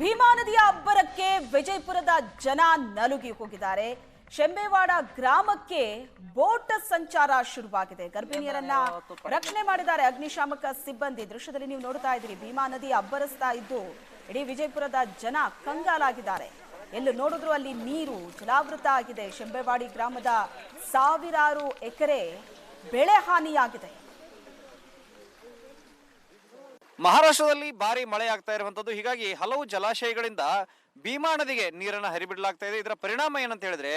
ಭೀಮಾ ನದಿಯ ಅಬ್ಬರಕ್ಕೆ ವಿಜಯಪುರದ ಜನ ನಲುಗಿ ಹೋಗಿದ್ದಾರೆ. ಶೆಂಬೇವಾಡ ಗ್ರಾಮಕ್ಕೆ ಬೋಟ್ ಸಂಚಾರ ಶುರುವಾಗಿದೆ. ಗರ್ಭಿಣಿಯರನ್ನ ರಕ್ಷಣೆ ಮಾಡಿದ್ದಾರೆ ಅಗ್ನಿಶಾಮಕ ಸಿಬ್ಬಂದಿ. ದೃಶ್ಯದಲ್ಲಿ ನೀವು ನೋಡ್ತಾ ಇದ್ದೀರಿ, ಭೀಮಾ ನದಿ ಅಬ್ಬರಿಸ್ತಾ ಇದ್ದು ಇಡೀ ವಿಜಯಪುರದ ಜನ ಕಂಗಾಲಾಗಿದ್ದಾರೆ. ಎಲ್ಲೂ ನೋಡಿದ್ರು ಅಲ್ಲಿ ನೀರು ಜಲಾವೃತ ಆಗಿದೆ. ಶೆಂಬೇವಾಡಿ ಗ್ರಾಮದ ಸಾವಿರಾರು ಎಕರೆ ಬೆಳೆ ಹಾನಿಯಾಗಿದೆ. ಮಹಾರಾಷ್ಟ್ರದಲ್ಲಿ ಭಾರಿ ಮಳೆ ಆಗ್ತಾ ಇರುವಂತದ್ದು, ಹೀಗಾಗಿ ಹಲವು ಜಲಾಶಯಗಳಿಂದ ಭೀಮಾ ನದಿಗೆ ನೀರನ್ನು ಹರಿಬಿಡಲಾಗ್ತಾ ಇದೆ. ಇದರ ಪರಿಣಾಮ ಏನಂತ ಹೇಳಿದ್ರೆ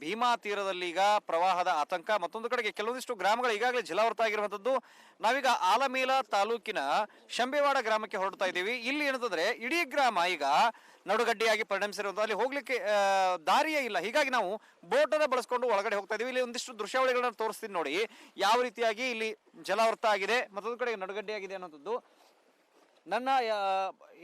ಭೀಮಾ ತೀರದಲ್ಲಿ ಈಗ ಪ್ರವಾಹದ ಆತಂಕ. ಮತ್ತೊಂದು ಕಡೆಗೆ ಕೆಲವೊಂದಿಷ್ಟು ಗ್ರಾಮಗಳು ಈಗಾಗಲೇ ಜಲಾವೃತ ಆಗಿರುವಂತದ್ದು. ನಾವೀಗ ಆಲಮೇಲ ತಾಲೂಕಿನ ಶೆಂಬೇವಾಡ ಗ್ರಾಮಕ್ಕೆ ಹೊರಡ್ತಾ ಇದ್ದೀವಿ. ಇಲ್ಲಿ ಏನಂತಂದ್ರೆ ಇಡೀ ಗ್ರಾಮ ಈಗ ನಡುಗಡ್ಡೆಯಾಗಿ ಪರಿಣಮಿಸಿರುವಂತ, ಅಲ್ಲಿ ಹೋಗ್ಲಿಕ್ಕೆ ದಾರಿಯೇ ಇಲ್ಲ. ಹೀಗಾಗಿ ನಾವು ಬೋಟ್ ಅನ್ನ ಬಳಸ್ಕೊಂಡು ಒಳಗಡೆ ಹೋಗ್ತಾ ಇದೀವಿ. ಇಲ್ಲಿ ಒಂದಿಷ್ಟು ದೃಶ್ಯಾವಳಿಗಳನ್ನ ತೋರಿಸ್ತೀನಿ ನೋಡಿ, ಯಾವ ರೀತಿಯಾಗಿ ಇಲ್ಲಿ ಜಲಾವೃತ ಆಗಿದೆ, ಮತ್ತೊಂದು ಕಡೆಗೆ ನಡುಗಡ್ಡೆಯಾಗಿದೆ ಅನ್ನೋಂಥದ್ದು. ನನ್ನ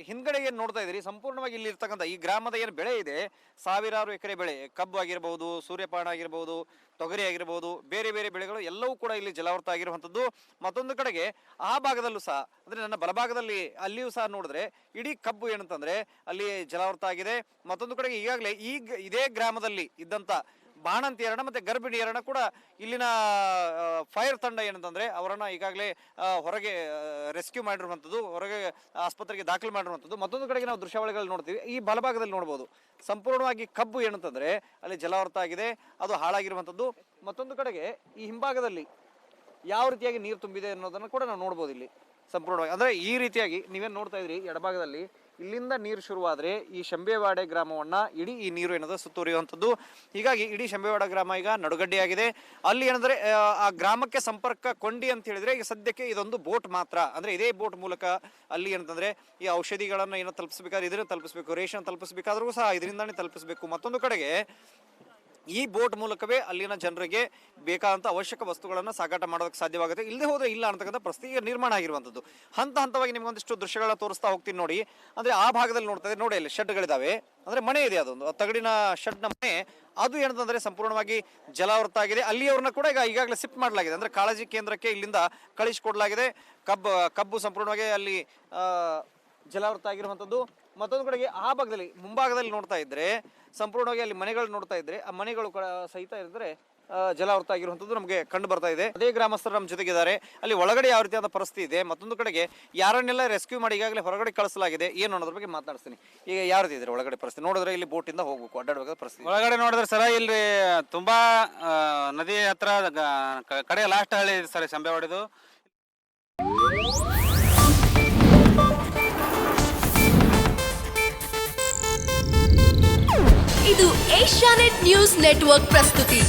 ಹಿಂದ್ಗಡೆಗೆ ನೋಡ್ತಾ ಇದ್ದೀರಿ, ಸಂಪೂರ್ಣವಾಗಿ ಇಲ್ಲಿ ಇರ್ತಕ್ಕಂಥ ಈ ಗ್ರಾಮದ ಏನು ಬೆಳೆ ಇದೆ, ಸಾವಿರಾರು ಎಕರೆ ಬೆಳೆ, ಕಬ್ಬು ಆಗಿರ್ಬೋದು, ಸೂರ್ಯಪಾನ ಆಗಿರ್ಬೋದು, ತೊಗರಿ ಆಗಿರ್ಬೋದು, ಬೇರೆ ಬೇರೆ ಬೆಳೆಗಳು ಎಲ್ಲವೂ ಕೂಡ ಇಲ್ಲಿ ಜಲಾವೃತ ಆಗಿರುವಂಥದ್ದು. ಮತ್ತೊಂದು ಕಡೆಗೆ ಆ ಭಾಗದಲ್ಲೂ ಸಹ, ಅಂದರೆ ನನ್ನ ಬಲಭಾಗದಲ್ಲಿ ಅಲ್ಲಿಯೂ ಸಹ ನೋಡಿದ್ರೆ ಇಡೀ ಕಬ್ಬು ಏನಂತಂದ್ರೆ ಅಲ್ಲಿ ಜಲಾವೃತ ಆಗಿದೆ. ಮತ್ತೊಂದು ಕಡೆಗೆ ಈಗಾಗಲೇ ಇದೇ ಗ್ರಾಮದಲ್ಲಿ ಇದ್ದಂಥ ಬಾಣಂತಿಯರನ್ನ ಮತ್ತೆ ಗರ್ಭಿಣಿಯರನ್ನ ಕೂಡ ಇಲ್ಲಿನ ಫೈರ್ ತಂಡ ಏನಂತಂದ್ರೆ ಅವರನ್ನ ಈಗಾಗಲೇ ಹೊರಗೆ ರೆಸ್ಕ್ಯೂ ಮಾಡಿರುವಂಥದ್ದು, ಹೊರಗೆ ಆಸ್ಪತ್ರೆಗೆ ದಾಖಲು ಮಾಡಿರುವಂಥದ್ದು. ಮತ್ತೊಂದು ಕಡೆಗೆ ನಾವು ದೃಶ್ಯಾವಳಿಗಳು ನೋಡ್ತೀವಿ, ಈ ಬಲಭಾಗದಲ್ಲಿ ನೋಡ್ಬೋದು ಸಂಪೂರ್ಣವಾಗಿ ಕಬ್ಬು ಏನಂತಂದ್ರೆ ಅಲ್ಲಿ ಜಲಾವೃತ ಆಗಿದೆ, ಅದು ಹಾಳಾಗಿರುವಂಥದ್ದು. ಮತ್ತೊಂದು ಕಡೆಗೆ ಈ ಹಿಂಭಾಗದಲ್ಲಿ ಯಾವ ರೀತಿಯಾಗಿ ನೀರು ತುಂಬಿದೆ ಅನ್ನೋದನ್ನು ಕೂಡ ನಾವು ನೋಡ್ಬೋದು ಇಲ್ಲಿ ಸಂಪೂರ್ಣವಾಗಿ. ಅಂದ್ರೆ ಈ ರೀತಿಯಾಗಿ ನೀವೇನು ನೋಡ್ತಾ ಇದ್ರಿ ಎಡಭಾಗದಲ್ಲಿ, ಇಲ್ಲಿಂದ ನೀರು ಶುರುವಾದರೆ ಈ ಶೆಂಬೇವಾಡೆ ಗ್ರಾಮವನ್ನ ಇಡೀ ಈ ನೀರು ಏನದ ಸುತ್ತುವರಿಯುವಂಥದ್ದು. ಹೀಗಾಗಿ ಇಡೀ ಶೆಂಬೇವಾಡ ಗ್ರಾಮ ಈಗ ನಡುಗಡ್ಡೆಯಾಗಿದೆ. ಅಲ್ಲಿ ಏನಂದ್ರೆ ಆ ಗ್ರಾಮಕ್ಕೆ ಸಂಪರ್ಕ ಕೊಂಡಿ ಅಂತ ಹೇಳಿದ್ರೆ ಈಗ ಸದ್ಯಕ್ಕೆ ಇದೊಂದು ಬೋಟ್ ಮಾತ್ರ. ಅಂದ್ರೆ ಇದೇ ಬೋಟ್ ಮೂಲಕ ಅಲ್ಲಿ ಏನಂತಂದ್ರೆ ಈ ಔಷಧಿಗಳನ್ನ ಏನೋ ತಲುಪಿಸಬೇಕಾದ್ರೆ ಇದನ್ನ ತಲುಪಿಸಬೇಕು, ರೇಷನ್ ತಲುಪಿಸಬೇಕಾದ್ರೂ ಸಹ ಇದರಿಂದಾನೇ ತಲುಪಿಸಬೇಕು. ಮತ್ತೊಂದು ಕಡೆಗೆ ಈ ಬೋಟ್ ಮೂಲಕವೇ ಅಲ್ಲಿನ ಜನರಿಗೆ ಬೇಕಾದಂಥ ಅವಶ್ಯಕ ವಸ್ತುಗಳನ್ನು ಸಾಗಾಟ ಮಾಡೋದಕ್ಕೆ ಸಾಧ್ಯವಾಗುತ್ತೆ. ಇಲ್ಲದೆ ಹೋದ್ರೆ ಇಲ್ಲ ಅಂತಕ್ಕಂಥ ಪರಿಸ್ಥಿತಿ ನಿರ್ಮಾಣ ಆಗಿರುವಂಥದ್ದು. ಹಂತ ಹಂತವಾಗಿ ನಿಮ್ಗೊಂದಿಷ್ಟು ದೃಶ್ಯಗಳನ್ನ ತೋರಿಸ್ತಾ ಹೋಗ್ತೀನಿ ನೋಡಿ. ಅಂದ್ರೆ ಆ ಭಾಗದಲ್ಲಿ ನೋಡ್ತಾ ಇದ್ರೆ ನೋಡಿ, ಅಲ್ಲಿ ಶೆಡ್ಗಳಿದಾವೆ, ಅಂದ್ರೆ ಮನೆ ಇದೆ, ಅದೊಂದು ತಗಡಿನ ಶೆಡ್ನ ಮನೆ. ಅದು ಏನಂತಂದ್ರೆ ಸಂಪೂರ್ಣವಾಗಿ ಜಲಾವೃತ ಆಗಿದೆ. ಅಲ್ಲಿಯವ್ರನ್ನ ಕೂಡ ಈಗಾಗಲೇ ಶಿಫ್ಟ್ ಮಾಡಲಾಗಿದೆ, ಅಂದ್ರೆ ಕಾಳಜಿ ಕೇಂದ್ರಕ್ಕೆ ಇಲ್ಲಿಂದ ಕಳಿಸಿಕೊಡ್ಲಾಗಿದೆ. ಕಬ್ಬು ಸಂಪೂರ್ಣವಾಗಿ ಅಲ್ಲಿ ಜಲಾವೃತ ಆಗಿರುವಂಥದ್ದು. ಮತ್ತೊಂದು ಕಡೆಗೆ ಆ ಭಾಗದಲ್ಲಿ ಮುಂಭಾಗದಲ್ಲಿ ನೋಡ್ತಾ ಇದ್ರೆ ಸಂಪೂರ್ಣವಾಗಿ ಅಲ್ಲಿ ಮನೆಗಳು ನೋಡ್ತಾ ಇದ್ರೆ ಆ ಮನೆಗಳು ಸಹಿತ ಇದ್ರೆ ಜಲಾವೃತ ಆಗಿರುವಂಥದ್ದು ನಮಗೆ ಕಂಡು ಬರ್ತಾ ಇದೆ. ಅದೇ ಗ್ರಾಮಸ್ಥರು ನಮ್ಮ ಜೊತೆಗಿದ್ದಾರೆ. ಅಲ್ಲಿ ಒಳಗಡೆ ಯಾವ ರೀತಿಯಾದ ಪರಿಸ್ಥಿತಿ ಇದೆ, ಮತ್ತೊಂದು ಕಡೆಗೆ ಯಾರನ್ನೆಲ್ಲ ರೆಸ್ಕ್ಯೂ ಮಾಡಿ ಈಗಾಗಲೇ ಹೊರಗಡೆ ಕಳಿಸಲಾಗಿದೆ, ಏನು ಅನ್ನೋದ್ರ ಬಗ್ಗೆ ಮಾತನಾಡ್ತೀನಿ. ಈಗ ಯಾವ ರೀತಿ ಇದ್ರೆ ಒಳಗಡೆ ಪರಿಸ್ಥಿತಿ ನೋಡಿದ್ರೆ ಇಲ್ಲಿ ಬೋಟ್ ಇಂದ ಹೋಗ್ಬೇಕು, ಅಡ್ಡಾಡಬೇಕಾದ ಪರಿಸ್ಥಿತಿ. ಒಳಗಡೆ ನೋಡಿದ್ರೆ ಸರ ಇಲ್ಲಿ ತುಂಬಾ ನದಿ ಹತ್ರ ಕಡೆ ಲಾಸ್ಟ್ ಹಳ್ಳಿ ಇದೆ ಸರ್ ಶೆಂಬೇವಾಡಿದು. ಇದು ಏಷ್ಯಾನೆಟ್ ನ್ಯೂಸ್ ನೆಟ್ವರ್ಕ್ ಪ್ರಸ್ತುತಿ.